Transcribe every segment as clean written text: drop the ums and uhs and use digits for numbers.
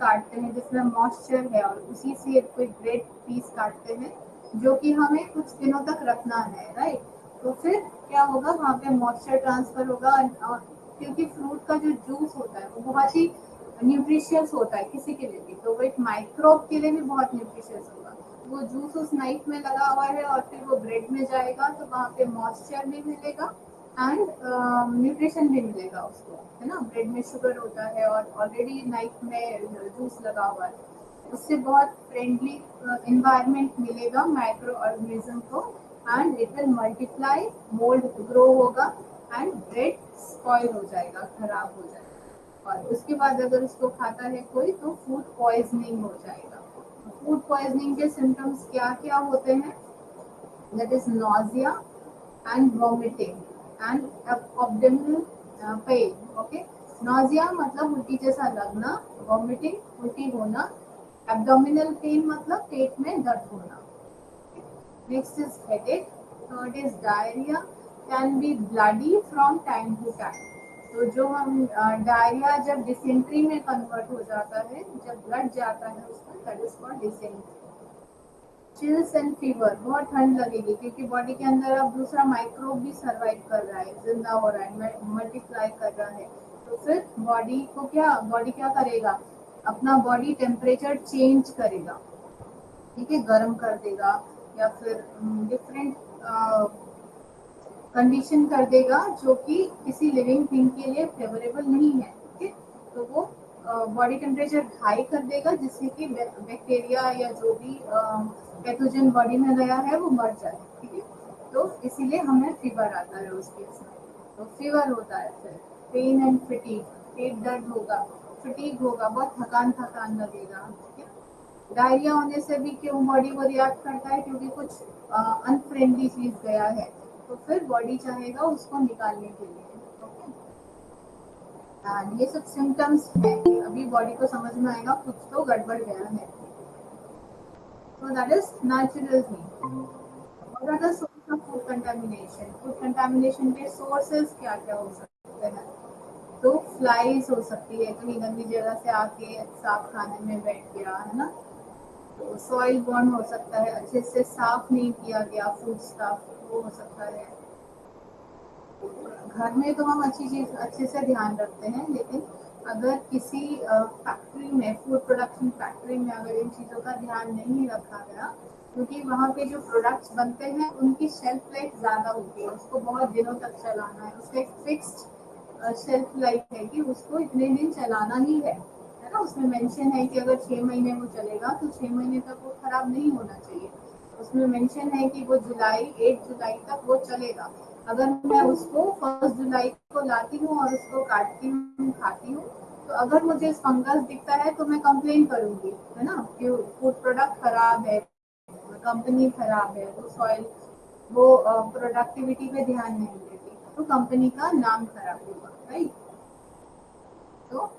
काटते हैं जिसमें मॉइस्चर है और उसी से कोई ब्रेड पीस काटते हैं जो कि हमें कुछ दिनों तक रखना है, राइट। तो फिर क्या होगा, वहाँ पे मॉइस्चर ट्रांसफर होगा और क्योंकि फ्रूट का जो जूस होता है वो बहुत ही न्यूट्रिशियस होता है किसी के लिए भी, तो वो एक माइक्रोब के लिए भी बहुत न्यूट्रिशियस होगा। वो जूस उस नाइफ में लगा हुआ है और फिर वो ब्रेड में जाएगा तो वहाँ पे मॉइस्चर भी मिलेगा एंड न्यूट्रिशन भी मिलेगा उसको, है ना। ब्रेड में शुगर होता है और ऑलरेडी नाइफ में जूस लगा हुआ है, उससे बहुत फ्रेंडली इन्वायरमेंट मिलेगा माइक्रो ऑर्गेनिज्म को and it will multiply, mould grow होगा एंड ब्रेड स्पॉइल हो जाएगा, खराब हो जाएगा। और उसके बाद अगर उसको खाता है कोई तो फूड पॉइजनिंग हो जाएगा। फूड पॉइजनिंग के सिम्टम्स क्या क्या होते हैं, that is nausea and vomiting and abdominal pain, okay। nausea मतलब उल्टी जैसा लगना, vomiting उल्टी होना, abdominal pain मतलब पेट में दर्द होना। next is headache, third is diarrhea, can be bloody from time to time। तो जो हम डायरिया जब डिसेंट्री में कन्वर्ट हो जाता है, जब ब्लड जाता है उसमें, that is called dysentery. Chills and fever, बहुत ठंड लगेगी क्योंकि बॉडी के अंदर अब दूसरा माइक्रोब भी सरवाइव कर रहा है, जिंदा हो रहा है, मल्टीप्लाई कर रहा है। तो फिर बॉडी क्या करेगा, अपना बॉडी टेम्परेचर चेंज करेगा, ठीक है, गर्म कर देगा या फिर डिफरेंट कंडीशन कर देगा जो कि किसी लिविंग थिंग के लिए फेवरेबल नहीं है, ठीक है। तो वो बॉडी टेम्परेचर हाई कर देगा जिससे कि बैक्टीरिया या जो भी पैथोजन बॉडी में गया है वो मर जाए, ठीक है। तो इसीलिए हमें फीवर आता है उस केस में। तो फीवर होता है, फिर पेन एंड फिटीग, पेट दर्द होगा, फिटीग होगा, बहुत थकान थकान लगेगा, ठीक है। डायरिया होने से भी क्यों बॉडी वो रिएक्ट करता है, क्योंकि कुछ अनफ्रेंडली चीज गया है तो फिर बॉडी चाहेगा उसको निकालने के लिए, ओके। ये सब सिम्टम्स है, अभी बॉडी को समझ में आएगा कुछ तो गड़बड़ गया है। So that is natural thing. What are the sources of food contamination? Food contamination के sources क्या क्या हो सकते हैं? तो फ्लाइज हो सकती है, कहीं गंदी जगह से आके साफ खाने में बैठ गया, है ना। तो सॉइल बॉर्न हो सकता है, अच्छे से साफ नहीं किया गया फूड स्टफ, वो हो सकता है। घर में तो हम अच्छे से ध्यान रखते हैं, लेकिन अगर किसी फैक्ट्री में, फूड प्रोडक्शन फैक्ट्री में अगर इन चीज़ों का ध्यान नहीं रखा गया, क्योंकि वहाँ पे जो प्रोडक्ट्स बनते हैं उनकी शेल्फ लाइफ ज़्यादा होती है, उसको बहुत दिनों तक चलाना है, उसका एक फिक्स्ड शेल्फ लाइफ है कि उसको इतने दिन चलाना ही है ना। उसमें मेंशन है कि अगर 6 महीने वो चलेगा तो 6 महीने तक वो खराब नहीं होना चाहिए। उसमें मेंशन है कि वो 8 जुलाई तक वो चलेगा। अगर मैं उसको 1 जुलाई को लाती हूँ और उसको काटती हूँ, खाती हूँ, तो अगर मुझे फंगस दिखता है तो मैं कंप्लेन करूंगी, है ना, कि फूड प्रोडक्ट खराब है, कंपनी खराब है, वो सॉइल, वो प्रोडक्टिविटी पे ध्यान नहीं देती, तो कंपनी का नाम खराब होगा, राइट। तो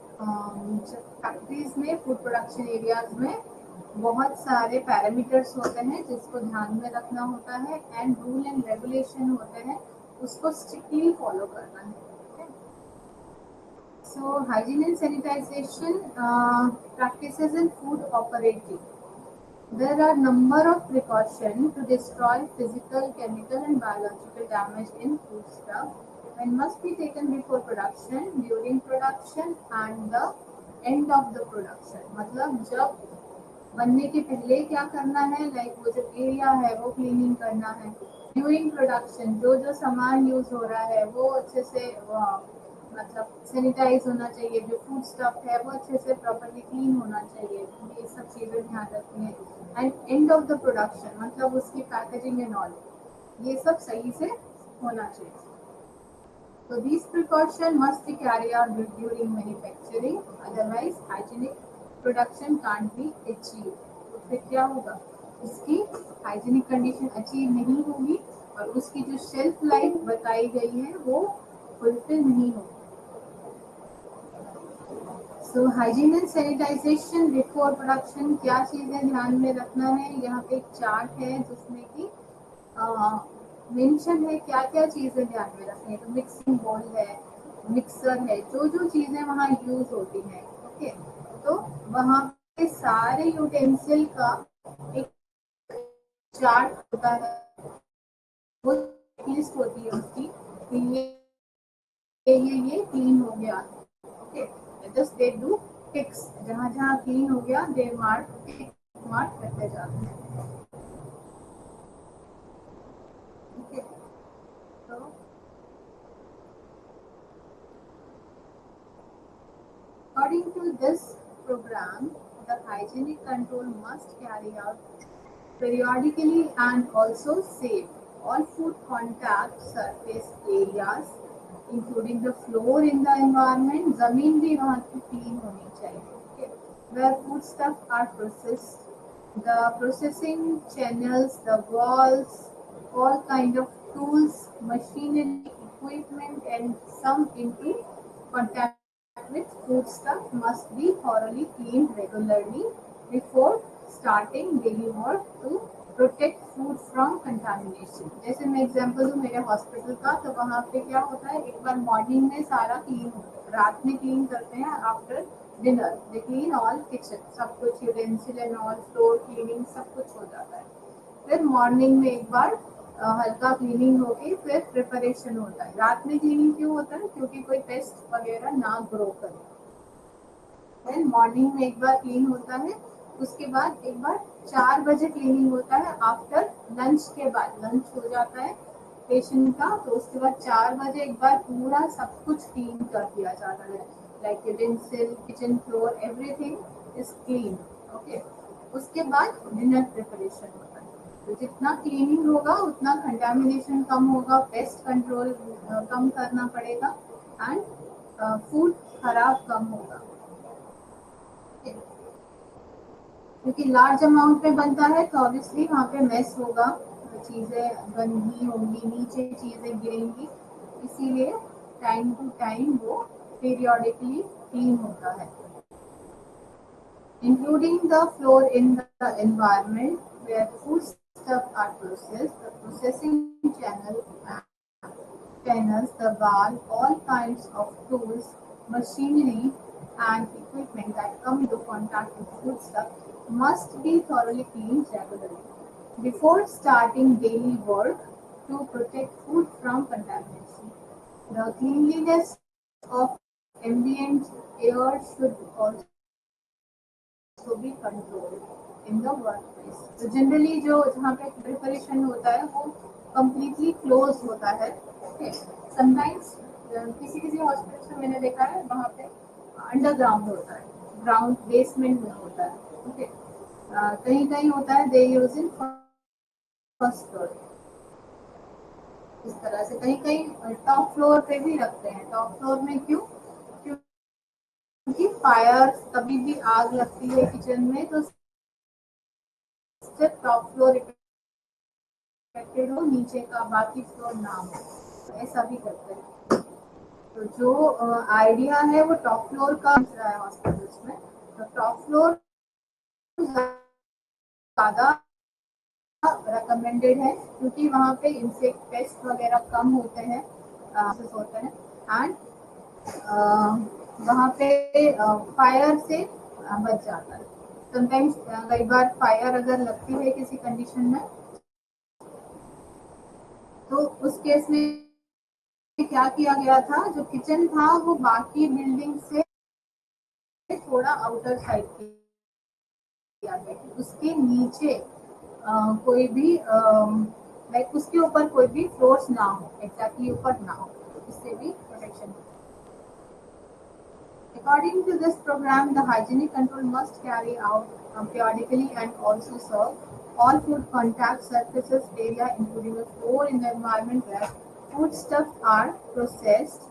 फैक्ट्रीज में, फूड प्रोडक्शन एरियाज में बहुत सारे पैरामीटर्स होते हैं जिसको ध्यान में रखना होता है एंड रूल एंड रेगुलेशन होते हैं, उसको स्ट्रिक्टली फॉलो करना है। So hygiene and sanitization practices in food operating, there are number of precautions to destroy physical, chemical and biological damage in foodstuff and must be taken before production, during production and the end of the production। मतलब जब बनने के पहले क्या करना है, like वो जो एरिया है वो क्लीनिंग करना है, ड्यूरिंग प्रोडक्शन जो जो सामान यूज हो रहा है वो अच्छे से मतलब सैनिटाइज होना चाहिए, जो फूड स्टफ है वो अच्छे से प्रॉपर्ली क्लीन होना चाहिए, ये सब चीज़ें ध्यान रखनी है। And end of the production मतलब उसकी पैकेजिंग एंड ऑल, ये सब सही से होना चाहिए। So these precautions must be carried out during manufacturing, otherwise hygienic production can't be achieved। तो फिर क्या होगा, उसकी हाइजीनिक कंडीशन अचीव नहीं होगी और उसकी जो शेल्फ लाइफ बताई गई है वो फुलफिल नहीं होगी। So hygiene and sanitization before production, क्या चीज़ें ध्यान में रखना है, यहाँ पे एक चार्ट है जिसमें कि मेंशन है क्या क्या चीज़ें ध्यान में रखनी है। तो मिक्सिंग बोल है, मिक्सर है, जो जो चीज़ें वहाँ यूज होती हैं, ओके। तो वहाँ पे सारे यूटेंसिल का एक चार्ट होता है, वो लिस्ट होती है उसकी कि ये क्लीन हो गया। Okay, just they do ticks, जहाँ जहाँ क्लीन हो गया दे मार्क करते जाते हैं। ओके, तो according to this program, the hygienic control must carry out periodically and also save all food contact surface areas, including the floor in the environment. जमीन भी वहाँ की clean होनी चाहिए. Okay. Where foodstuffs are processed, the processing channels, the walls, all kind of tools, machinery, equipment, and some into contact with foodstuff must be thoroughly cleaned regularly before starting daily work to protect food from contamination. जैसे मैं example दूं मेरे hospital का, तो वहाँ पे क्या होता है, एक बार मॉर्निंग में सारा क्लीन होता है, रात में क्लीन करते हैं, after dinner they clean all kitchen, सब कुछ utensil and all, floor cleaning सब कुछ हो जाता है। फिर मॉर्निंग में एक बार हल्का क्लीनिंग होके फिर प्रिपरेशन होता है। रात में क्लीनिंग क्यों होता है, क्योंकि कोई पेस्ट वगैरह ना ग्रो करे। देन मॉर्निंग में एक बार क्लीन होता है, उसके बाद एक बार 4 बजे क्लीनिंग होता है, आफ्टर लंच के बाद, लंच हो जाता है पेशेंट का, तो उसके बाद 4 बजे एक बार पूरा सब कुछ क्लीन कर दिया जाता है, like utensil, kitchen floor, everything is clean. Okay, उसके बाद डिनर प्रिपरेशन होता है। तो जितना क्लीनिंग होगा उतना कंटामिनेशन कम होगा, पेस्ट कंट्रोल कम करना पड़ेगा, एंड फूड खराब कम होगा। क्योंकि लार्ज अमाउंट में बनता है तो ऑब्वियसली वहाँ पे मेस होगा, चीज़ें गंदी होंगी, नीचे चीज़ें गिरेंगी, इसीलिए टाइम टू टाइम वो पीरियोडिकली क्लीन होता है। Including the floor in the environment where foodstuffs are processed, the processing channels, the wall, all kinds of tools, machinery, and equipment that come into contact with foodstuff must be thoroughly cleaned regularly before starting daily work to protect food from contamination. The cleanliness of ambient air should also be controlled in the workplace. तो generally जो जहाँ पे preparation होता है वो completely close होता है। Okay, sometimes किसी किसी हॉस्पिटल में मैंने देखा है वहाँ पे अंडरग्राउंड होता है, ग्राउंड बेसमेंट में होता है। ओके, कहीं कहीं होता है दे यूज इन फर्स्ट फ्लोर, इस तरह से कहीं कहीं टॉप फ्लोर पे भी रखते हैं। टॉप फ्लोर में क्यों, क्योंकि फायर, कभी भी आग लगती है किचन में तो सिर्फ टॉप फ्लोर इफेक्टेड हो, नीचे का बाकी फ्लोर ना हो, तो ऐसा भी करते हैं। तो जो आइडिया है वो टॉप फ्लोर का रहा है हॉस्पिटल्स में, तो टॉप फ्लोर ज़्यादा रिकमेंडेड है, क्योंकि वहाँ पे इंसेक्ट पेस्ट वगैरह कम होते हैं, एंड वहाँ पे फायर से बच जाता है। समटाइम्स कई बार फायर अगर लगती है किसी कंडीशन में, तो उस केस में क्या किया गया था, जो किचन था वो बाकी बिल्डिंग से थोड़ा आउटर साइड किया गया, उसके नीचे कोई भी लाइक उसके ऊपर कोई भी फ्लोर्स ना हो, एग्जैक्टली ऊपर ना हो, इससे भी protection. According to this program, the hygienic control must carry out periodically and also serve all food contact surfaces area, including the floor in the environment where foodstuffs are processed.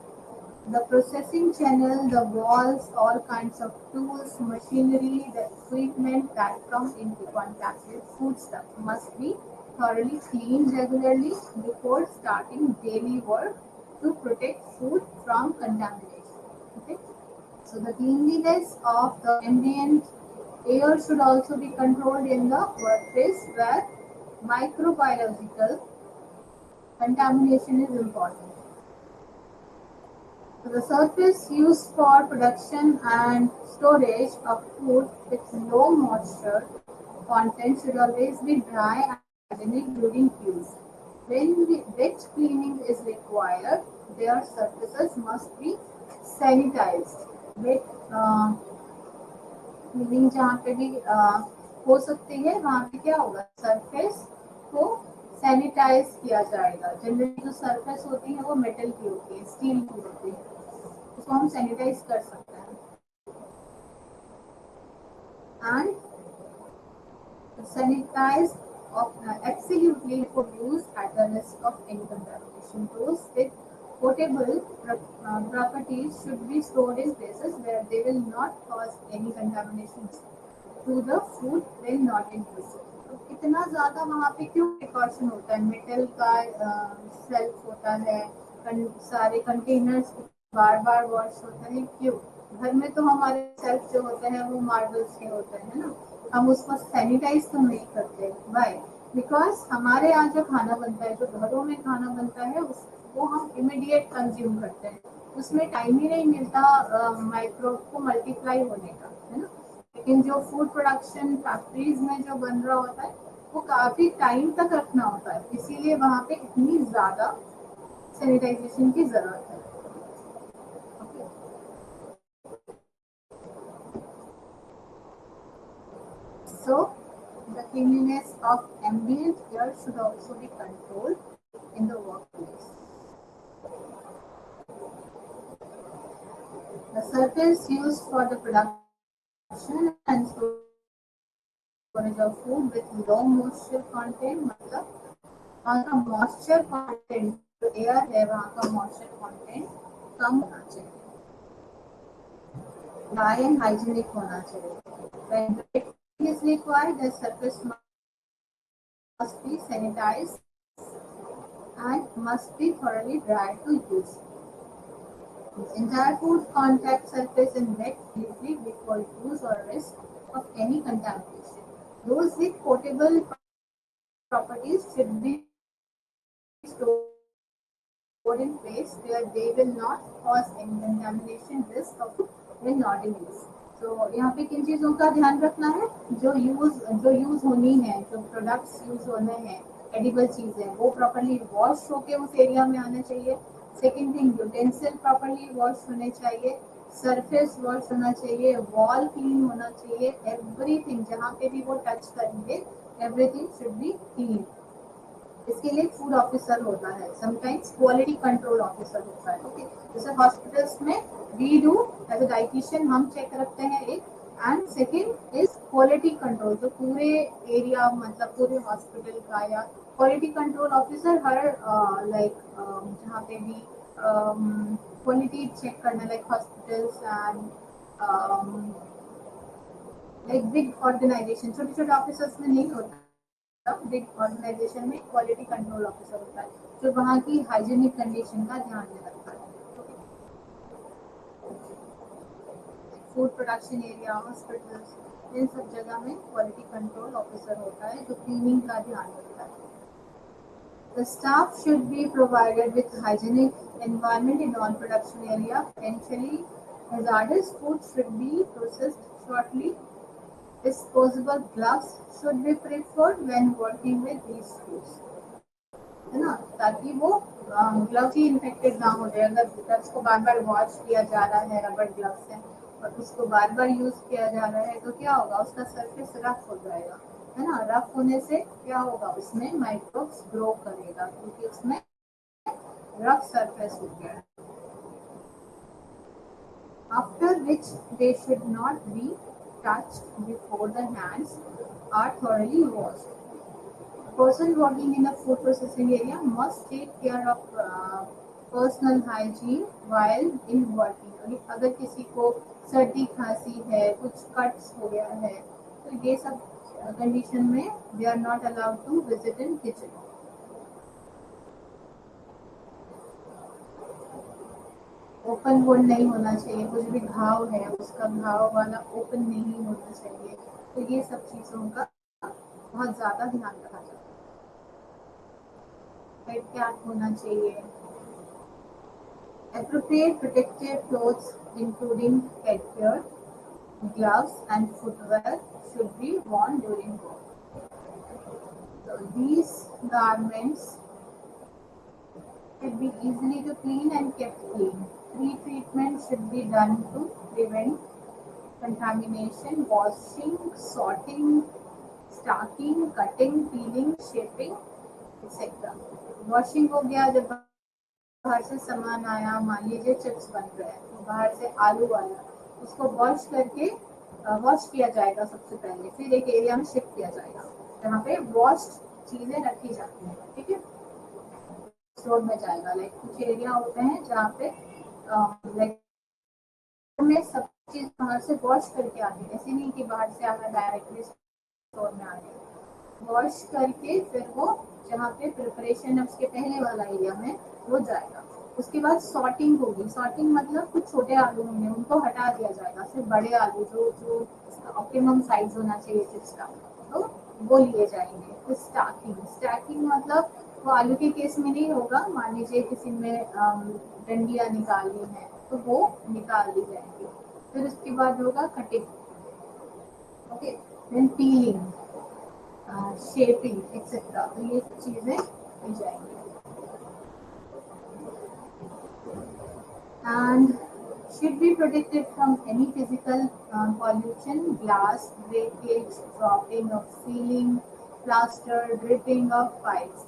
The processing channel, the walls, all kinds of tools, machinery, the equipment that come into contact with foodstuff must be thoroughly cleaned regularly before starting daily work to protect food from contamination. Okay? So the cleanliness of the ambient air should also be controlled in the workplace where microbiological contamination is important. The surface used for production and storage of food with low moisture content should always be dry and hygienic during use. When wet cleaning is required, their surfaces must be sanitized. Wet cleaning जहाँ पे भी हो सकती है वहाँ पे क्या होगा, सरफेस को सैनिटाइज किया जाएगा। जनरली जो सरफेस होती है वो मेटल की होती है, स्टील की होती है, उसको हम सैनिटाइज कर सकते हैं। And sanitize absolutely for use at the risk of any contamination. Those with potable properties should be stored in places where they will not cause any contamination to the food when not in use. तो इतना ज्यादा वहाँ पे क्यों precaution होता है? Metal का self होता है, सारे कंटेनर्स बार बार वॉश होता है, क्यों? घर में तो हमारे सेल्फ जो होते हैं वो मार्बल्स के होते हैं ना, हम उसको सैनिटाइज तो नहीं करते। वाई? बिकॉज हमारे यहाँ जो खाना बनता है, जो घरों में खाना बनता है, वो हम इमीडिएट कंज्यूम करते हैं, उसमें टाइम ही नहीं मिलता माइक्रोब को मल्टीप्लाई होने का, है ना। लेकिन जो फूड प्रोडक्शन फैक्ट्रीज में जो बन रहा होता है वो काफी टाइम तक रखना होता है, इसीलिए वहाँ पे इतनी ज्यादा सैनिटाइजेशन की जरूरत है। So, the cleanliness of ambient air should also be controlled in the workplace. The surface used for the production and storage of food with low moisture content, मतलब वहाँ का मॉइस्चर कंटेंट जो एयर है वहाँ का मॉइस्चर कंटेंट कम होना चाहिए, dry and hygienic होना चाहिए। When wetting is required, the surface must be sanitized and must be thoroughly dry to use. The entire food contact surface in wet delivery before use or risk of any contamination. Those with potable properties should be stored in place where they will not cause any contamination risk of when not in use. तो यहाँ पे किन चीज़ों का ध्यान रखना है? जो यूज होनी है, जो प्रोडक्ट्स यूज होने हैं, एडिबल चीज़ें, वो प्रॉपरली वॉश होके उस एरिया में आना चाहिए। Second thing, utensil properly wash होने चाहिए, सरफेस वॉश होना चाहिए, वॉल क्लीन होना चाहिए, एवरीथिंग जहाँ पे भी वो टच करेंगे एवरीथिंग शुड बी क्लीन। इसके लिए फूड ऑफिसर होता है, समटाइम्स क्वालिटी कंट्रोल ऑफिसर होता है। ओके, जैसे हॉस्पिटल्स में we do as a dietitian, हम चेक रखते हैं एक, and second is quality control, जो पूरे एरिया मतलब पूरे हॉस्पिटल का, या क्वालिटी कंट्रोल ऑफिसर हर लाइक जहाँ पे भी क्वालिटी चेक करना, like hospitals and like big organisation, छोटे छोटे ऑफिसर्स में नहीं होता, बिग ऑर्गेनाइजेशन में क्वालिटी कंट्रोल ऑफिसर होता है जो वहाँ की हाइजीनिक कंडीशन का ध्यान में रखता है। फूड प्रोडक्शन एरिया, हॉस्पिटल्स, इन सब जगह में क्वालिटी कंट्रोल ऑफिसर होता है जो क्लीनिंग का ध्यान रखता है। The staff should be provided with hygienic environment in all production area. Potentially hazardous food should be processed shortly. Disposable gloves should be preferred when working with these foods, है ना, ताकि वो ग्लव्स ही infected ना हो जाए। अगर gloves को बार बार wash किया जा रहा है, रबर ग्लव्स है, और उसको बार बार यूज किया जा रहा है, तो क्या होगा, उसका सरफेस रफ हो जाएगा, है ना। रफ होने से क्या होगा, उसमें माइक्रोब्स ग्रो करेगा क्योंकि उसमें रफ सरफेस हो गया है। After which they should not be touched before the hands are thoroughly washed. Person working in the food processing area must take care of personal hygiene while in working. अगर किसी को सर्दी खांसी है, कुछ कट्स हो गया है, तो ये सब कंडीशन में they are not allowed to visit in kitchen. Open wound नहीं होना चाहिए, कुछ भी घाव है उसका घाव वाला ओपन नहीं होना चाहिए, तो ये सब चीज़ों का बहुत ज़्यादा ध्यान रखा जाता है। हेड कैप होना चाहिए, Appropriate protective clothes, including headgear, gloves, and footwear, should be worn during work. So these garments should be easily to clean and kept clean. Pre-treatment should be done to prevent contamination, washing, sorting, stacking, cutting, peeling, shaping, etc. Washing हो गया, जब बाहर से सामान आया, मान लीजिए chips बन रहे हैं तो बाहर से आलू आया, उसको वॉश करके वॉश किया जाएगा सबसे पहले, फिर एक एरिया में शिफ्ट किया जाएगा जहाँ पे वॉश्ड चीजें रखी जाती हैं, ठीक है, स्टोर में जाएगा। लाइक कुछ एरिया होते हैं जहाँ पे लाइक में सब चीज बाहर से वॉश करके आती है, ऐसे नहीं कि बाहर से आना डायरेक्टली स्टोर में आ गया, वॉश करके फिर वो जहाँ पे प्रिपरेशन है उसके पहले वाला एरिया में वो जाएगा। उसके बाद सॉर्टिंग होगी, सॉर्टिंग मतलब कुछ छोटे आलू होंगे उनको हटा दिया जाएगा, सिर्फ बड़े आलू जो जो ऑप्टिमम साइज होना चाहिए चिप्स का तो वो लिए जाएंगे। फिर स्टैकिंग, स्टैकिंग मतलब वो आलू के केस में नहीं होगा, मान लीजिए किसी में डंडियाँ निकालनी है तो वो निकाल दी जाएंगी। फिर उसके बाद होगा cutting, okay, then peeling, shaping etcetera, तो ये सब चीजें की जाएंगी। And should be protected from any physical pollution, glass, breakage, dropping of ceiling, plaster, dripping of pipes.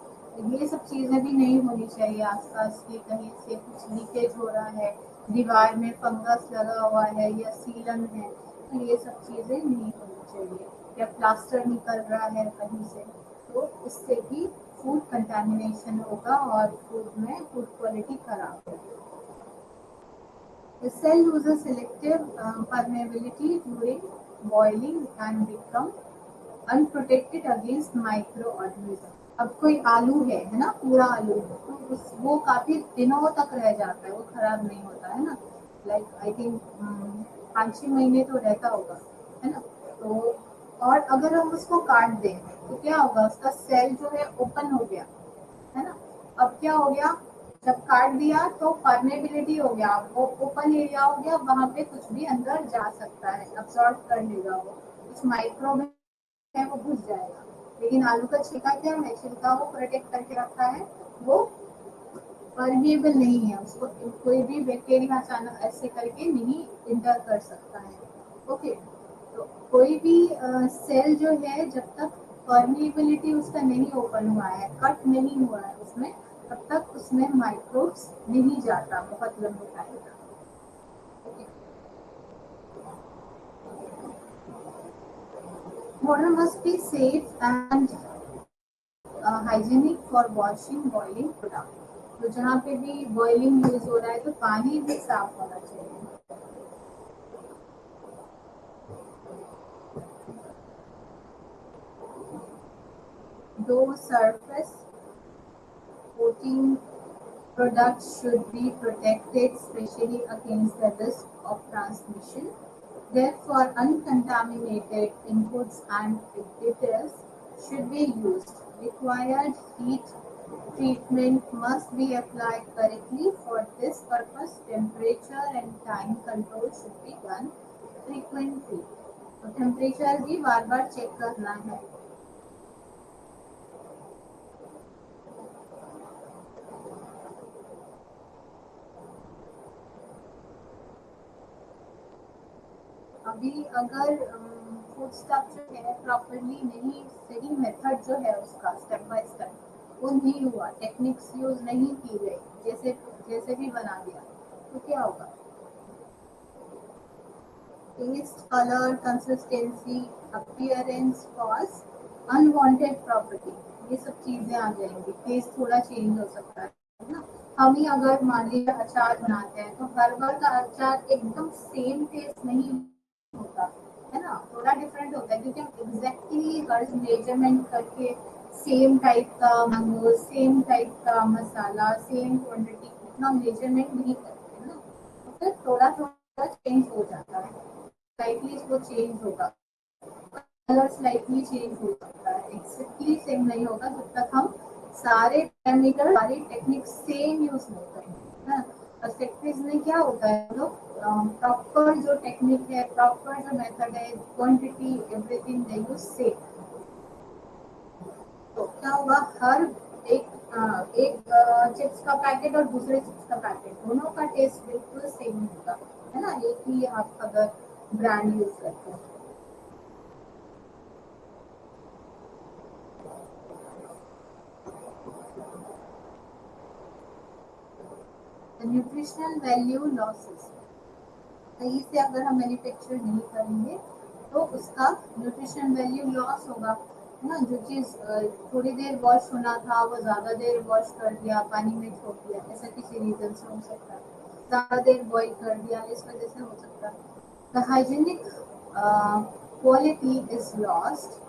ये सब चीजें भी नहीं होनी चाहिए आसपास की, कहीं से कुछ लीकेज हो रहा है, दीवार में फंगस लगा हुआ है या सीलन है, तो ये सब चीजें नहीं होनी चाहिए, या प्लास्टर निकल रहा है कहीं से, तो इससे भी फूड कंटामिनेशन होगा और फूड में फूड क्वालिटी खराब होगी। The cell loses selective permeability during boiling and become unprotected against microorganisms. अब कोई आलू है ना, पूरा आलू तो वो काफी दिनों तक रह जाता है, वो खराब नहीं होता है ना, लाइक आई थिंक 5-6 महीने तो रहता होगा, है ना। तो और अगर हम उसको काट दें तो क्या होगा, उसका सेल जो है ओपन हो गया, है ना। अब क्या हो गया, जब काट दिया तो परमेबिलिटी हो गया, वो ओपन एरिया हो गया, वहां पे कुछ भी अंदर जा सकता है, अब्सॉर्ब कर लेगा, वो कुछ माइक्रोब है वो घुस जाएगा। लेकिन आलू का छिलका क्या है, छिलका वो प्रोटेक्ट करके रखता है, वो परमेबल नहीं है, उसको कोई भी बैक्टीरिया अचानक ऐसे करके नहीं इंटर कर सकता है, ओके। तो कोई भी सेल जो है जब तक परमेबिलिटी उसका नहीं ओपन हुआ है, कट नहीं हुआ है उसमें, तब तक उसमें माइक्रोब्स नहीं जाता बहुत लंबे टाइम तक। Water must be safe and hygienic for washing boiling product. तो जहाँ पे भी बॉइलिंग यूज हो रहा है तो पानी भी साफ होना चाहिए। Though surface coating products should be protected, especially against the risk of transmission. Therefore, uncontaminated inputs and additives should be used. Required heat treatment must be applied correctly. For this purpose, temperature and time control should be done frequently. तो temperature भी बार बार check करना है। अभी अगर food stuff जो है properly नहीं, सही मेथड जो है उसका स्टेप बाय स्टेप वो नहीं हुआ, टेक्निक्स यूज नहीं की गई, जैसे जैसे भी बना दिया तो क्या होगा, taste, colour, consistency, appearance, cost, unwanted property, ये सब चीजें आ जाएंगी। टेस्ट थोड़ा चेंज हो सकता है ना, हम ही अगर मान लीजिए अचार बनाते हैं तो हर बार का अचार एकदम सेम टेस्ट नहीं होता है ना, थोड़ा डिफरेंट होता है, क्योंकि हम एग्जैक्टली हर मेजरमेंट करके सेम टाइप का मैंगो, सेम टाइप का मसाला, सेम क्वांटिटी इतना मेजरमेंट नहीं करते ना, तो फिर थोड़ा थोड़ा चेंज हो जाता है, स्लाइटली वो चेंज होगा, कलर स्लाइटली चेंज हो सकता है, एग्जैक्टली सेम नहीं होगा जब तक हम सारे केमिकल, सारी टेक्निक सेम यूज नहीं करेंगे, है ना। फैक्ट्रीज में क्या होता है, लोग प्रॉपर जो टेक्निक है, प्रॉपर जो मेथड है, quantity everything they use same. तो क्या होगा, हर एक एक चिप्स का पैकेट और दूसरे चिप्स का पैकेट दोनों का टेस्ट बिल्कुल सेम होगा, है ना, एक ही आप अगर ब्रांड यूज करते हैं। न्यूट्रिशनल वैल्यू लॉसेस, सही से अगर हम मैन्युफैक्चर नहीं करेंगे तो उसका न्यूट्रिशन वैल्यू लॉस होगा, है ना। जो चीज़ थोड़ी देर वॉश होना था वो ज़्यादा देर वॉश कर दिया, पानी में छोड़ दिया, ऐसा किसी रीजन से हो सकता है। ज़्यादा देर बॉईल कर दिया, इस वजह से हो सकता है। The hygienic quality is lost,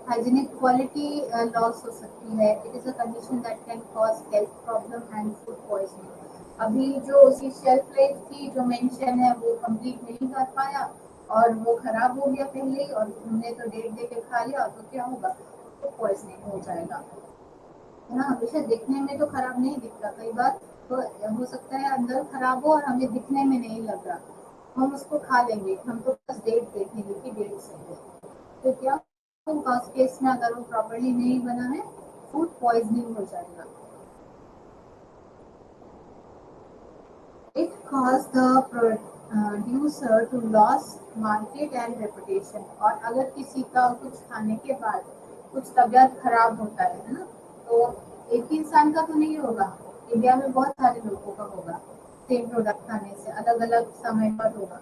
hygienic quality loss हो सकती है। It is a condition that can cause health problem and food poisoning. अभी जो उसकी शेल्फ लाइफ थी जो मेंशन है वो कंप्लीट नहीं कर पाया और वो खराब हो गया पहले ही, और हमने तो डेट दे के खा लिया, तो क्या होगा, फूड पॉइजनिंग हो जाएगा, है ना। हमेशा दिखने में तो खराब नहीं दिखता, कई बार तो हो सकता है अंदर खराब हो और हमें दिखने में नहीं लग रहा, हम उसको खा लेंगे, हम तो बस डेट देखेंगे कि डेट सही है। तो क्या होगा उस केस में, अगर वो प्रॉपर्ली नहीं बना है, फूड पॉइजनिंग हो जाएगा। It caused the producer to lose market and reputation। और अगर किसी का कुछ खाने के बाद कुछ तबीयत खराब होता है ना, तो एक ही इंसान का तो नहीं होगा, इंडिया में बहुत सारे लोगों का होगा, सेम प्रोडक्ट खाने से अलग अलग समय पर होगा।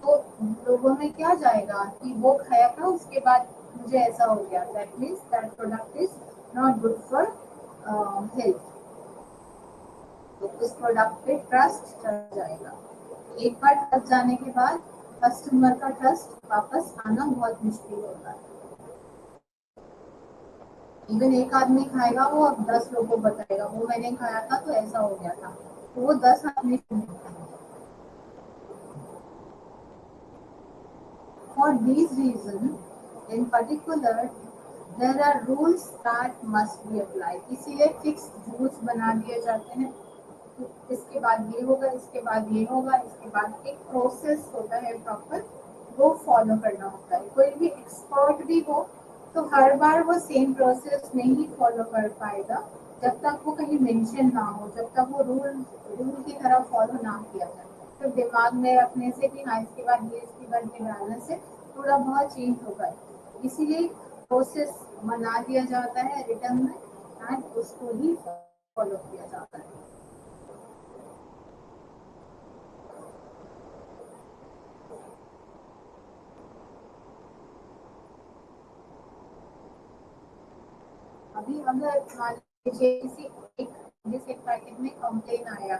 तो लोगों में क्या जाएगा कि वो खाया था उसके बाद मुझे ऐसा हो गया, that means that product is not good for health. तो उस प्रोडक्ट पे ट्रस्ट चल जाएगा। एक बार ट्रस्ट जाने के बाद कस्टमर का ट्रस्ट वापस आना बहुत मुश्किल होता है। इवन एक आदमी खाएगा वो अब 10 लोगों को बताएगा, वो मैंने खाया था तो ऐसा हो गया था, तो वो 10 आदमी सुनेंगे। For these reasons, in particular, there are rules that must be applied। इसीलिए फिक्स रूल्स बना दिए जाते हैं, इसके बाद ये होगा, इसके बाद ये होगा, इसके बाद एक प्रोसेस होता है प्रॉपर, वो फॉलो करना होता है। कोई भी एक्सपर्ट भी हो तो हर बार वो सेम प्रोसेस नहीं फॉलो कर पाएगा जब तक वो कहीं मेंशन ना हो, जब तक वो रूल की तरह फॉलो ना किया जाए। तो दिमाग में रखने से कि हाँ इसके बाद ये, इसके बाद ये डालने से थोड़ा बहुत चेंज होगा, इसीलिए प्रोसेस बना दिया जाता है रिटर्न में एंड उसको ही फॉलो किया जाता है। अभी अगर मान लीजिए किसी एक जिस एक पैकेट में कंप्लेन आया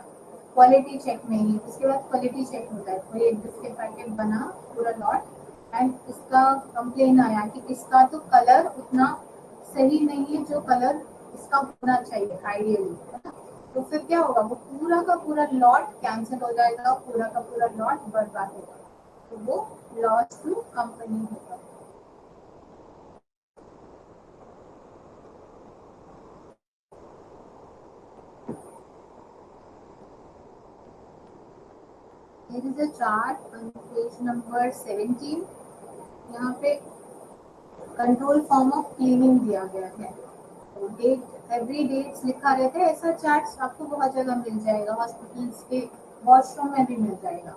क्वालिटी चेक में ही, उसके बाद क्वालिटी चेक होता है, कोई एक बिस्किट पैकेट बना पूरा लॉट एंड इसका कंप्लेन आया कि इसका तो कलर उतना सही नहीं है जो कलर इसका होना चाहिए आइडियली, है ना। तो फिर क्या होगा, वो पूरा का पूरा लॉट कैंसिल हो जाएगा, पूरा का पूरा लॉट बर्बाद होगा, तो वो लॉस टू कंपनी होगा। Here is a chart on page number 17। यहाँ पे कंट्रोल फॉर्म ऑफ क्लीनिंग दिया गया है, डेट एवरी डेट्स लिखा रहता है। ऐसा चार्ट आपको बहुत जगह मिल जाएगा, हॉस्पिटल्स के वॉशरूम में भी मिल जाएगा।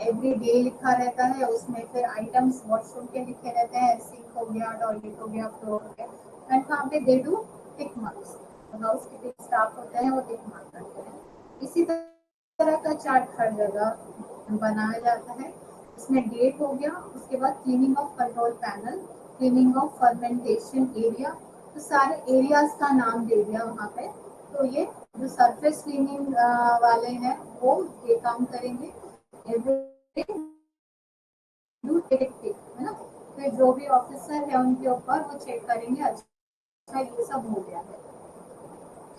एवरी डे लिखा रहता है, उसमें फिर आइटम्स वॉशरूम के लिखे रहते हैं, सिंक हो गया, टॉयलेट हो गया, फ्लोर हो गया, एंड वहाँ पे they do tick marks, house keeping staff होते हैं वो टिक मार्क करते हैं। इसी तरह का चार्ट हर जगह बनाया जाता है। इसमें डेट हो गया, उसके बाद cleaning of control panel, cleaning of fermentation area, तो सारे एरियाज का नाम दे दिया वहाँ पे। तो ये जो सरफेस क्लीनिंग वाले हैं वो ये काम करेंगे, है ना। फिर जो भी ऑफिसर है उनके ऊपर वो चेक करेंगे, अच्छा ये सब हो गया है,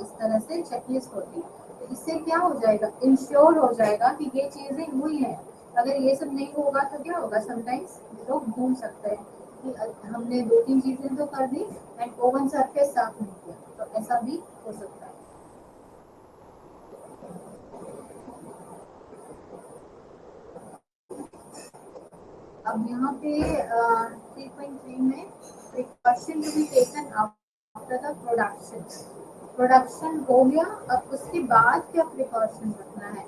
इस तरह से चेकलिस्ट होती है। तो इससे क्या हो जाएगा, इंश्योर हो जाएगा कि ये चीजें हुई हैं। अगर ये सब नहीं होगा तो क्या होगा, समटाइम्स लोग भूल सकते हैं कि हमने 2-3 चीजें तो कर दी एंड ओवन सरफेस साफ नहीं किया, तो ऐसा भी हो सकता है। अब यहाँ पे 3.3 में precaution to be taken after the production. Production हो गया, अब उसके बाद क्या प्रिकॉशन रखना है।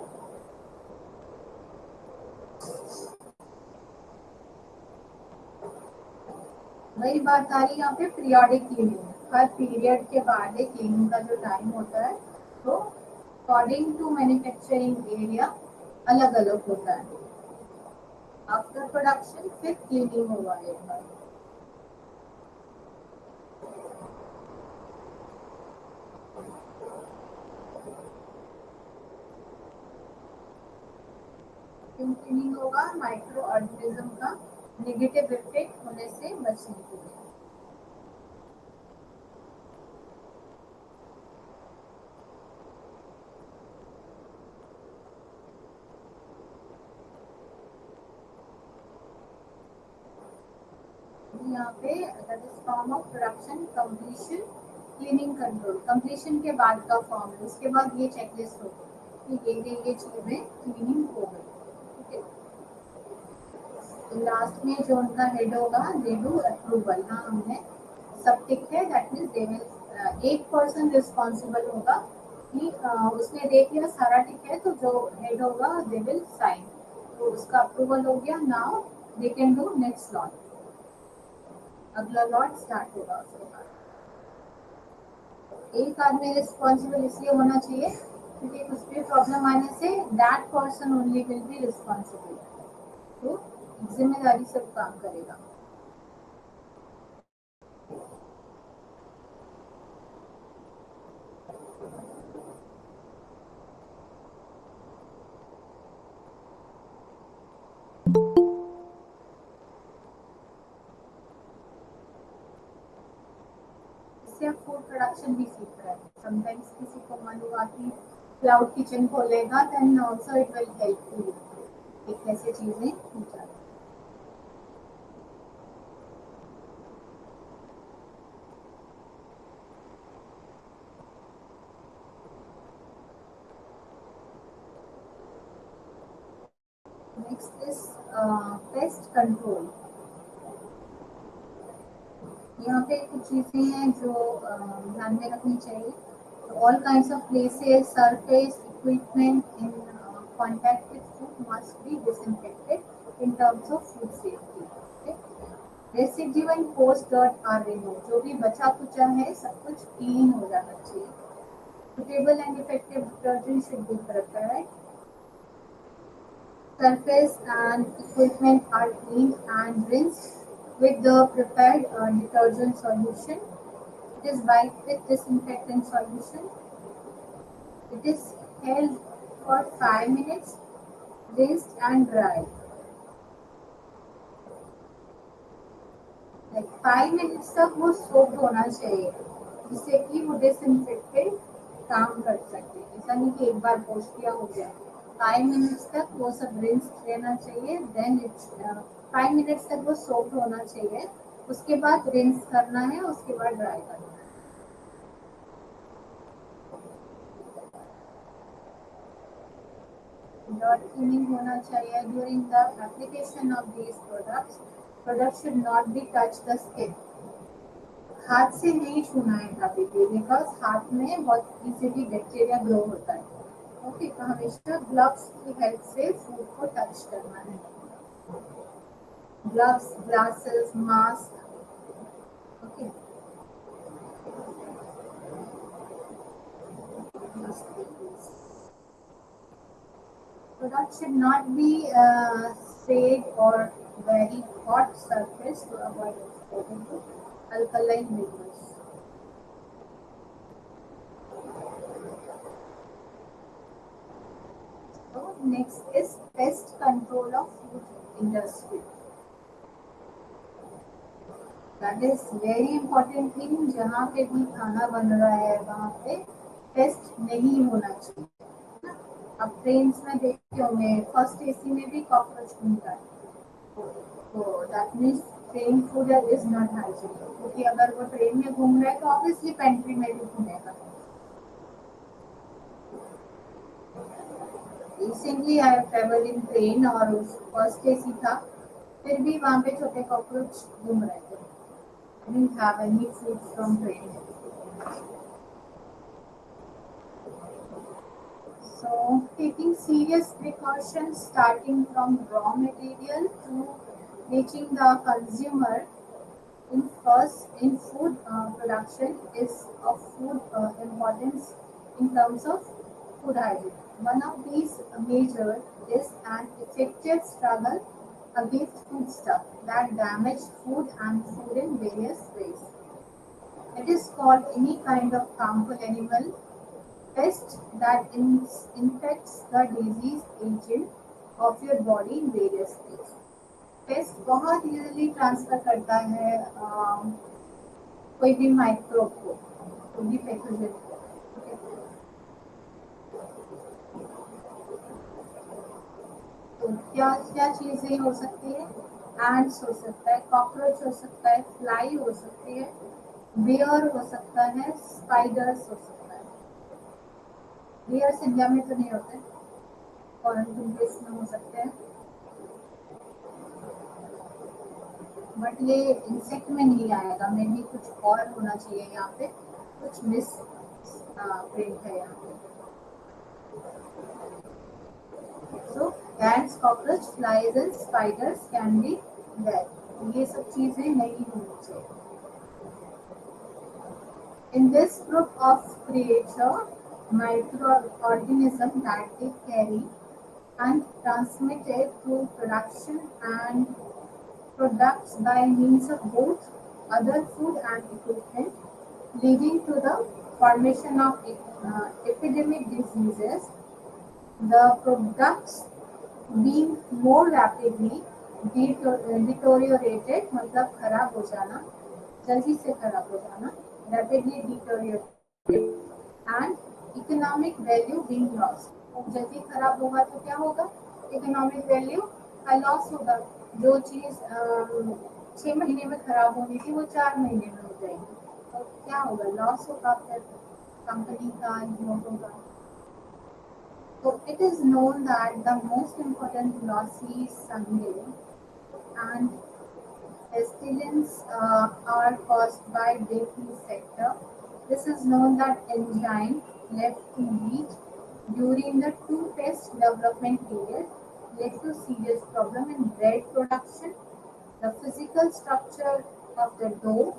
वही बात आ रही है यहाँ पे पीरियोडिक क्लीनिंग। हर पीरियड के बाद क्लीनिंग का जो टाइम होता है तो अकॉर्डिंग टू मैन्युफैक्चरिंग एरिया अलग अलग होता है। आफ्टर प्रोडक्शन फिर क्लीनिंग होगा एक बार। क्लीनिंग होगा माइक्रो ऑर्गेनिज्म का नेगेटिव इफेक्ट होने से बचने के लिए। यहाँ पे that is form of production completion cleaning control. Completion के बाद का फॉर्म है, उसके बाद ये चेकलिस्ट होगी कि ये चीजें क्लीनिंग हो गई। ठीक है, लास्ट में जो उनका हेड होगा दे डू अप्रूवल। हाँ हमने सब टिक है, दैट मीन्स दे विल एक पर्सन रिस्पॉन्सिबल होगा कि उसने देख लिया सारा टिक है तो जो हेड होगा दे विल साइन। तो उसका अप्रूवल हो गया, now they can do next lot. अगला लॉट स्टार्ट होगा उसके बाद। एक आदमी रिस्पॉन्सिबल इसलिए होना चाहिए क्योंकि कुछ भी प्रॉब्लम आने say that person only will be responsible. तो जिम्मेदारी से काम करेगा। इससे आप फूड प्रोडक्शन भी सीख रहे हैं। समटाइम्स किसी को मन हुआ कि क्लाउड किचन खोलेगा, then also it will help you कि कैसे चीजें की जाती। Next is pest control. यहाँ पे कुछ चीजें हैं जो ध्यान में रखनी चाहिए। All kinds of places, surface, equipment in contact with food must be disinfected in terms of food safety. Residue and post dot are remove. जो भी बचा कुचा है सब कुछ क्लीन हो जाना चाहिए। Suitable and effective detergent should be prepared. Surface and equipment are cleaned and rinsed with the prepared detergent solution. It is wiped with disinfectant solution. It is held for 5 minutes, rinsed and dried. Like 5 minutes तक वो soaked होना चाहिए जिससे कि वो disinfectant काम कर सके। ऐसा नहीं कि एक बार पोंछ किया हो गया। 5 मिनट्स तक वो सब रिंस लेना चाहिए, देन इट्स 5 मिनट्स तक वो सोक्ड होना चाहिए, उसके बाद रिंस करना है, उसके बाद ड्राई करना है। डॉट क्लीनिंग होना चाहिए during the application of these products. Product should not be touch the skin. हाथ से नहीं छूना है कभी भी, बिकॉज हाथ में बहुत इजीली बैक्टीरिया ग्रो होता है। ओके, तो हमेशा ग्लव्स की हेल्प से फूड को टच करना है। Gloves, glasses, mask. Okay, product should not be sprayed or very hot surface to avoid exposure to alkaline minerals. So next is pest control of food industry. That is very important thing। जहाँ पे भी खाना बन रहा है वहाँ पे paste नहीं होना चाहिए। अब ट्रेन्स में देखते होंगे फर्स्ट एसी में भी कॉकरोच घूमता है, तो that means train food is not hygienic. क्योंकि अगर वो ट्रेन में घूम रहा है तो ऑब्वियसली पेंट्री में भी घूमेगा। Recently I have travelled in train और फर्स्ट एसी था, फिर भी वहाँ पे छोटे कॉकरोच घूम रहे थे. Didn't have any food from train. So taking serious precautions starting from raw material to reaching the consumer in food production is of food importance in terms of food hygiene. One of these measures is an effective struggle against foodstuff that damage food and food in various ways. It is called any kind of harmful animal pest that infects the disease agent of your body in various ways. Paste बहुत easily transfer करता है कोई भी microbe को, कोई भी pathogen को. Okay. तो क्या क्या चीजें हो सकती है? एंड्स हो सकता है, कॉकरोच हो सकता है, फ्लाई हो सकती है, बेयर हो सकता है, स्पाइडर्स हो सकता है. बेयर्स इंडिया में तो नहीं होते, फॉरेन कंट्रीज में हो सकते हैं, बट ये इंसेक्ट में नहीं आएगा. मे भी कुछ और होना चाहिए यहाँ पे, कुछ मिस प्रिंट है यहाँ पे. So ants, cockroach, flies and spiders can be there. ये सब चीजें नहीं होनी चाहिए. In this group of creature, microorganisms that they carry and transmit it through production and products by means of both other food and equipment, leading to the formation of epidemic diseases. The products being more rapidly deteriorated मतलब खराब हो जाना, जल्दी से खराब हो जाना, rapidly deteriorated and economic value being lost. जल्दी खराब होगा तो क्या होगा? इकोनॉमिक वैल्यू का लॉस होगा. जो चीज 6 महीने में खराब होनी थी वो 4 महीने में हो जाएगी, तो क्या होगा? लॉस होगा फिर कंपनी का, लोगों का. So it is known that the most important lossy Sunday and pestilence are caused by bakery sector. This is known that enzyme left to wheat during the two pest development period led to serious problem in bread production. The physical structure of the dough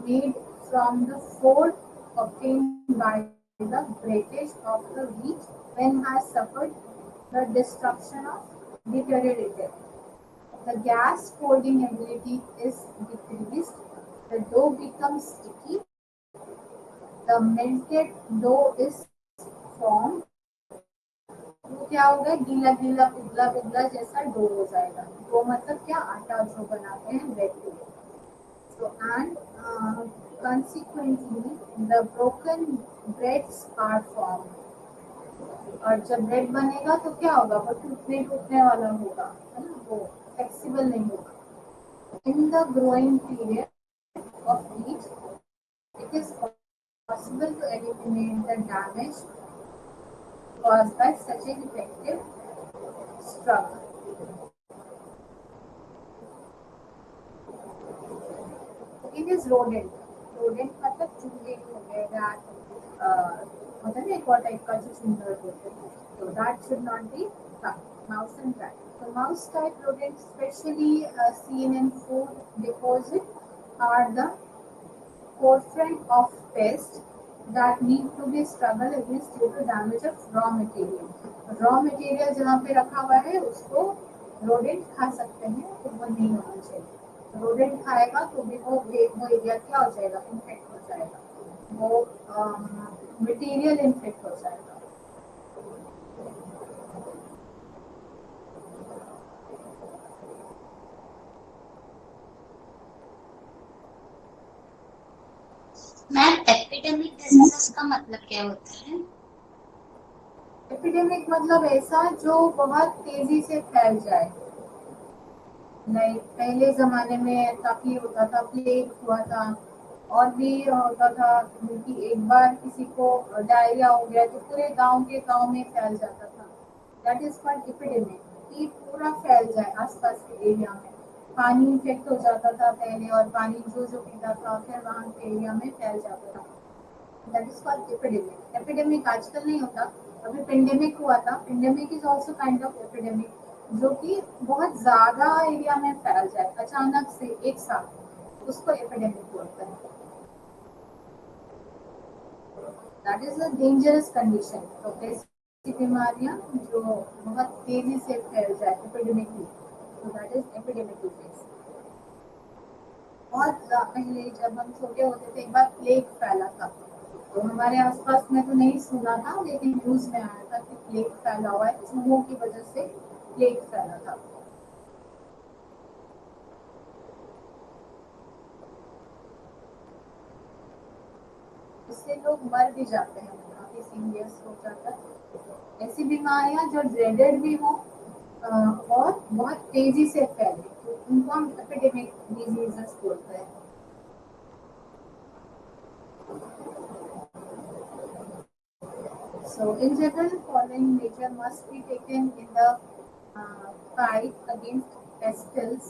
made from the flour obtained by the breakage of the wheat when has suffered the destruction of deteriorated. The gas holding ability is decreased. The dough becomes sticky. The melted dough is formed. वो क्या होगा? गीला गीला पिघला पिघला जैसा dough हो जाएगा. डो मतलब क्या? आटा जो बनाते हैं ब्रेड के लिए. So and consequently the broken breads are formed. और जब ब्रेड बनेगा तो क्या होगा? वो टूटने टूटने वाला होगा, है ना, वो फ्लेक्सिबल नहीं होगा. In the growing period of wheat, it is possible to eliminate the damage caused by such an effective struggle. It is rodent. Rodent मतलब चूहे हो गए, rat, मतलब एक और टाइप का जो चूहा होते हैं. So that should not be mouse and rat. So mouse type rodents, especially seen in food deposit, are the forefront of pests that need to be struggled against due to damage of raw material. Raw material जहाँ पे रखा हुआ है उसको rodent खा सकते हैं, तो वो नहीं होना चाहिए. rodent खाएगा तो भी वो एरिया क्या हो जाएगा? इन्फेक्ट हो जाएगा, वो मटेरियल इन्फेक्ट हो जाएगा. मैम एपिडेमिक डिजीजेस का मतलब क्या होता है? एपिडेमिक मतलब ऐसा जो बहुत तेजी से फैल जाए. लाइक पहले जमाने में काफी होता था, प्लेग हुआ था, और भी होता था कि एक बार किसी को डायरिया हो गया तो पूरे गांव के गांव में फैल जाता था. That is called epidemic. कि पूरा फैल जाए आसपास के एरिया में. पानी इन्फेक्ट हो जाता था पहले, और पानी जो जो पीता था फिर वहाँ के एरिया में फैल जाता था। That is called epidemic. Epidemic आजकल नहीं होता, अभी पेंडेमिक हुआ था। Pandemic is also kind of epidemic, जो कि बहुत ज्यादा एरिया में फैल जाए अचानक से एक साथ, उसको एपिडेमिक बोलते हैं। That is a dangerous condition. तो ऐसी बीमारियां जो बहुत तेजी से फैल जाए एपिडेमिकली, तो दैट इज एपिडेमिक डिजीज। बहुत पहले जब हम छोटे होते थे एक बार प्लेग फैला था, तो हमारे आसपास में तो नहीं सुना था, लेकिन न्यूज में आया था कि प्लेग फैला हुआ है, चूहों की वजह से प्लेग फैला था। इससे लोग मर भी जाते हैं, काफी सीरियस हो जाता है। ऐसी बीमारियां जो ड्रेडेड भी हो और बहुत तेजी से फैले, तो उनको हम एपिडेमिक डिजीजेस बोलते हैं। So, in general, following measures must be taken in the fight against pests.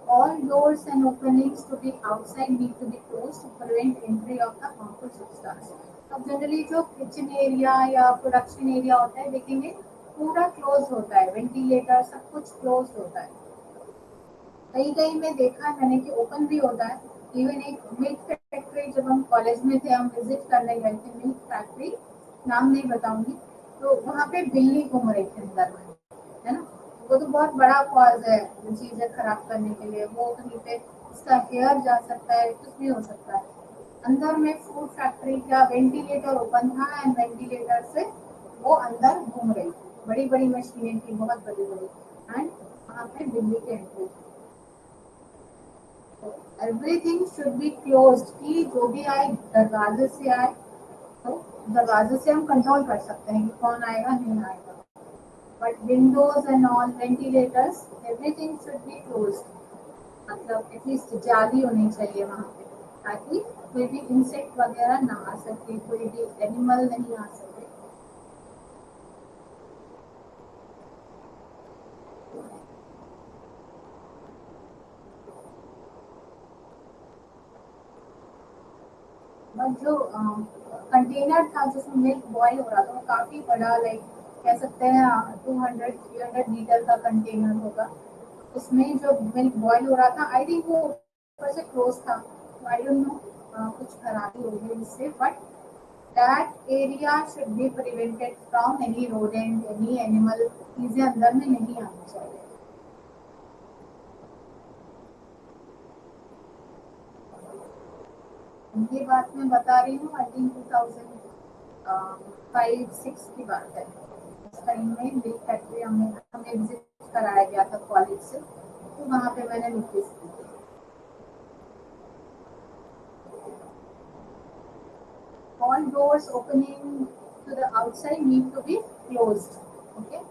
All doors and openings to the outside need to be closed to prevent entry of the harmful substance. अब generally जो kitchen area या production area होता है देखेंगे पूरा close होता है, ventilator सब कुछ क्लोज होता है। कहीं कहीं में देखा है मैंने कि ओपन भी होता है। इवन एक मिल्क फैक्ट्री, जब हम कॉलेज में थे हम विजिट करने गए थे मिल्क फैक्ट्री, नाम नहीं बताऊंगी, तो वहाँ पे बिल्ली घूम रही थी अंदर में, है ना। वो तो बहुत बड़ा कॉज है चीजें खराब करने के लिए, वो कहीं पे उसका हेयर जा सकता है, कुछ भी हो सकता है। अंदर में फूड फैक्ट्री का वेंटिलेटर ओपन था एंड वेंटिलेटर से वो अंदर घूम रही थी, बड़ी बड़ी मशीनें थी, बहुत बड़ी बड़ी, एंड वहाँ पे बिल्ली की एंट्री थी। एवरीथिंग शुड बी क्लोज्ड, कि जो भी आए दरवाजे से आए, तो दरवाजे से हम कंट्रोल कर सकते हैं कि कौन आएगा नहीं आएगा, but Windows and all ventilators everything should be closed. मतलब एटलीस्ट जाली होनी चाहिए वहाँ पे, ताकि कोई भी इंसेक्ट वगैरह ना आ सके, कोई भी एनिमल नहीं आ सके। बट जो कंटेनर था जिसमें मिल्क बॉयल हो रहा था वो काफी बड़ा, लाइक कह सकते हैं 200-300 लीटर का कंटेनर होगा। उसमें जो मिल्क बॉयल हो रहा था, आई थिंक वो ऊपर से क्लोज था, आई डोंट नो कुछ खराबी हो गई इससे, but that area should be prevented from any rodent, any animal, चीजें अंदर में नहीं आनी चाहिए। ये बात मैं बता रही हूँ आई थिंक 2005-6 की बात है। उस टाइम में मिल्क फैक्ट्री हमें विजिट कराया गया था कॉलेज से, तो वहाँ पे मैंने नोटिस की थी। All doors opening to the outside need to be closed. Okay.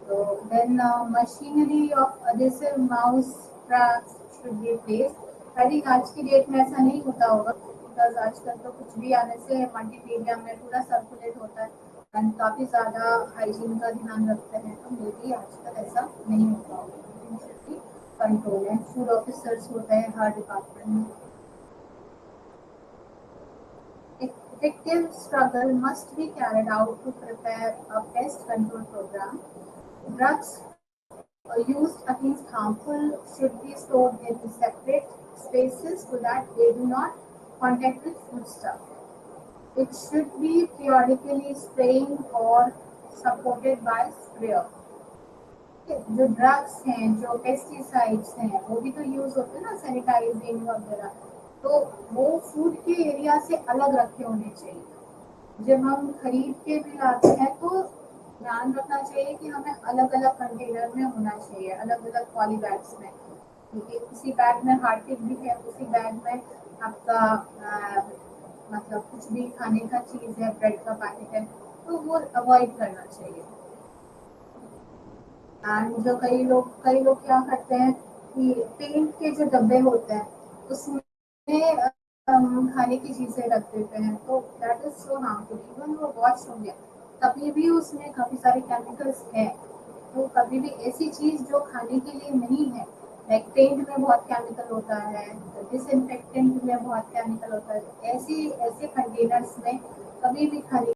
So then machinery of adhesive mouse traps should be placed. I think आज की डेट में ऐसा नहीं होता होगा, बिकॉज आजकल तो कुछ भी आने से मल्टीमीडिया में पूरा सर्कुलेट होता है एंड काफी ज्यादा हाइजीन का ध्यान रखते हैं, तो मे बी आजकल ऐसा नहीं होता होगा। कंट्रोल एंड फूड ऑफिसर्स होते हैं हर डिपार्टमेंट में। Effective struggle must be carried out to prepare a pest control program. Drugs used against harmful should be stored in separate spaces so that they do not contact with foodstuff. It should be periodically spraying or supported by sprayer. जो drugs हैं, जो pesticides हैं, वो भी तो use होते हैं ना, सैनिटाइजिंग वगैरह, तो वो फूड के एरिया से अलग रखे होने चाहिए। जब हम खरीद के भी लाते हैं तो ध्यान रखना चाहिए कि हमें अलग अलग कंटेनर में होना चाहिए, अलग अलग पॉली बैग्स में, क्योंकि उसी बैग में हार्पिक भी है, उसी बैग में आपका मतलब कुछ भी खाने का चीज है, ब्रेड का पैकेट है, तो वो अवॉइड करना चाहिए। एंड जो कई लोग क्या करते हैं कि पेंट के जो डब्बे होते हैं उसमें खाने की चीजें रख देते हैं, तो that is so harmful. Even वो वॉश हो गया तभी भी उसमें काफी सारे केमिकल्स हैं, तो कभी भी ऐसी चीज जो खाने के लिए नहीं है पेंट में बहुत केमिकल होता है, डिसइंफेक्टेंट में बहुत केमिकल होता है। ऐसे ऐसे कंटेनर्स में कभी भी खरीद